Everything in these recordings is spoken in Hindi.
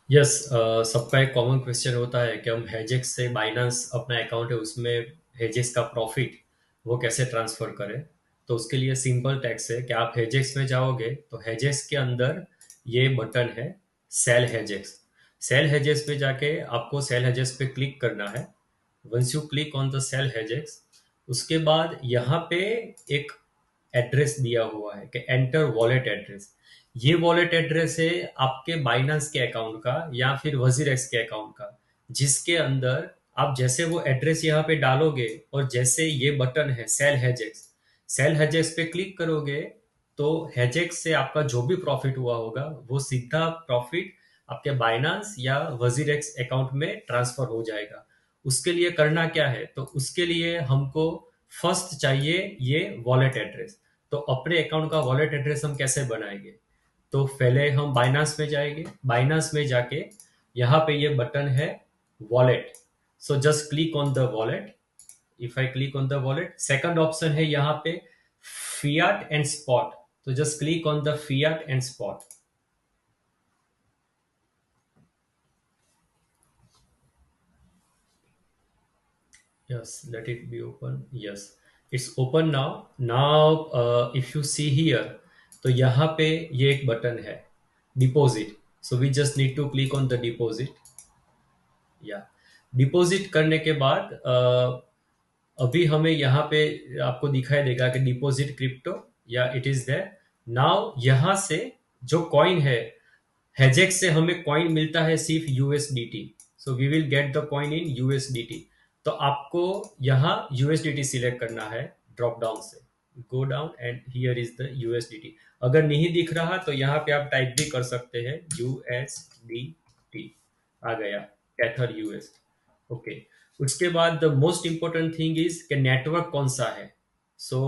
यस। सबका एक कॉमन क्वेश्चन होता है कि हम हेजेक्स से बाइनांस अपना अकाउंट है उसमें हेजेक्स का प्रॉफिट वो कैसे ट्रांसफर करें। तो उसके लिए सिंपल टैक्स है कि आप हेजेक्स में जाओगे तो हेजेक्स के अंदर ये बटन है, सेल हेजेक्स। सेल हेजेस पे जाके आपको सेल हेजेस पे क्लिक करना है। Once you click on the sell हेजेक्स, उसके बाद यहाँ पे एक एड्रेस दिया हुआ है कि एंटर वॉलेट एड्रेस। ये वॉलेट एड्रेस है आपके बाइनांस के अकाउंट का या फिर वजीरेक्स के अकाउंट का, जिसके अंदर आप जैसे वो एड्रेस यहाँ पे डालोगे और जैसे ये बटन है सेल हेजेक्स पे क्लिक करोगे तो हेजेक्स से आपका जो भी प्रॉफिट हुआ होगा वो सीधा प्रॉफिट आपके बाइनांस या वजीरेक्स अकाउंट में ट्रांसफर हो जाएगा। उसके लिए करना क्या है, तो उसके लिए हमको फर्स्ट चाहिए ये वॉलेट एड्रेस। तो अपने अकाउंट का वॉलेट एड्रेस हम कैसे बनाएंगे? तो पहले हम बाइनांस में जाएंगे, बाइनांस में जाके यहाँ पे ये बटन है wallet. So just click on the wallet. If I click on the wallet, second option है यहाँ पे फियाट एंड स्पॉट। तो just click on the Fiat and spot. Yes, let it be open. Yes, it's open now. Now, if you see here, तो यहाँ पे ये एक बटन है deposit. So we just need to click on the deposit. या डिपॉजिट करने के बाद अभी हमें यहाँ पे आपको दिखाई देगा कि डिपॉजिट क्रिप्टो या इट इज देयर। नाउ यहाँ से जो कॉइन है, हेजेक्स से हमें कॉइन मिलता है सिर्फ USDT. So we will get the coin in USDT. तो आपको यहाँ यूएसडीटी सिलेक्ट करना है ड्रॉप डाउन से। Go down and here is the USDT. अगर नहीं दिख रहा तो यहाँ पे आप टाइप भी कर सकते हैं यूएसडीटी। आ गया कैथर यूएस। ओके। उसके बाद the most important thing is कि नेटवर्क कौन सा है। So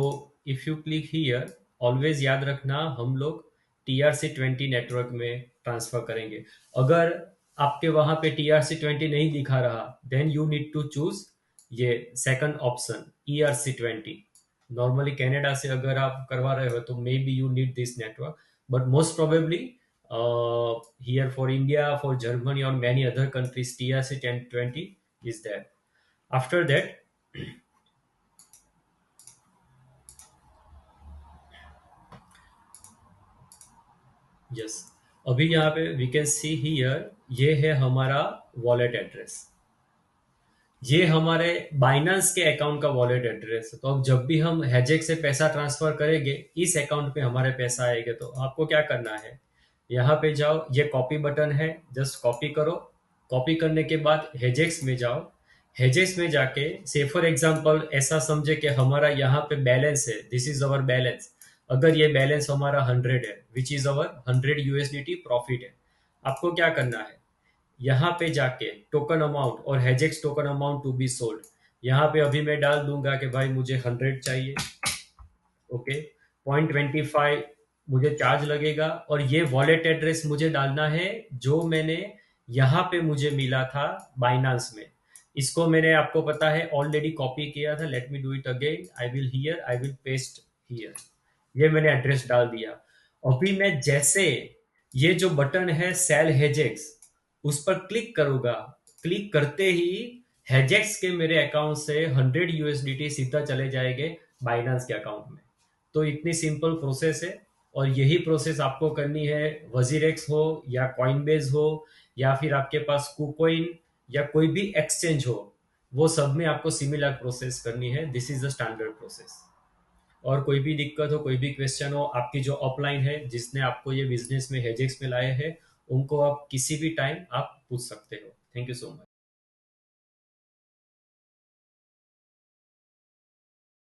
if you click here, always याद रखना हम लोग TRC20 नेटवर्क में ट्रांसफर करेंगे। अगर आपके वहां पे TRC20 नहीं दिखा रहा, then you need to choose ये second option ERC20। Normally Canada से अगर आप करवा रहे हो तो maybe you need this network, but most probably here for India, for Germany और many other countries TRC1020 is there. After that, yes, अभी यहाँ पे वी कैन सी हियर ये है हमारा वॉलेट एड्रेस। ये हमारे बाइनांस के अकाउंट का वॉलेट एड्रेस है। तो अब जब भी हम हेजेक से पैसा ट्रांसफर करेंगे इस अकाउंट पे हमारे पैसा आएगा। तो आपको क्या करना है, यहाँ पे जाओ, ये कॉपी बटन है, जस्ट कॉपी करो। कॉपी करने के बाद हेजेक्स में जाओ। हेजेक्स में जाके से फॉर एग्जांपल ऐसा समझे कि हमारा यहाँ पे बैलेंस है, दिस इज अवर बैलेंस। अगर ये बैलेंस हमारा 100 है, which is our 100 USDT profit है, आपको क्या करना है, यहाँ पे जाके टोकन अमाउंट और हेजेक्स token amount to be sold, यहाँ पे अभी मैं डाल दूंगा कि भाई मुझे 100 चाहिए। ओके, 0.25 मुझे चार्ज लगेगा। और ये वॉलेट एड्रेस मुझे डालना है जो मैंने यहाँ पे मुझे मिला था बाइनांस में। इसको मैंने आपको पता है ऑलरेडी कॉपी किया था। Let me do it again. I will paste here. ये मैंने एड्रेस डाल दिया। अभी मैं जैसे ये जो बटन है सेल हेजेक्स, उस पर क्लिक करूंगा, क्लिक करते ही हेजेक्स के मेरे अकाउंट से 100 USDT सीधा चले जाएंगे बाइनांस के अकाउंट में। तो इतनी सिंपल प्रोसेस है। और यही प्रोसेस आपको करनी है, वजीरेक्स हो या कॉइनबेज हो या फिर आपके पास कुकोइन या कोई भी एक्सचेंज हो, वो सब में आपको सिमिलर प्रोसेस करनी है। This is the standard process. और कोई भी दिक्कत हो, कोई भी क्वेश्चन हो, आपकी जो अपलाइन है जिसने आपको ये बिजनेस में हेजेक्स में लाए हैं, उनको आप किसी भी टाइम आप पूछ सकते हो। Thank you so much.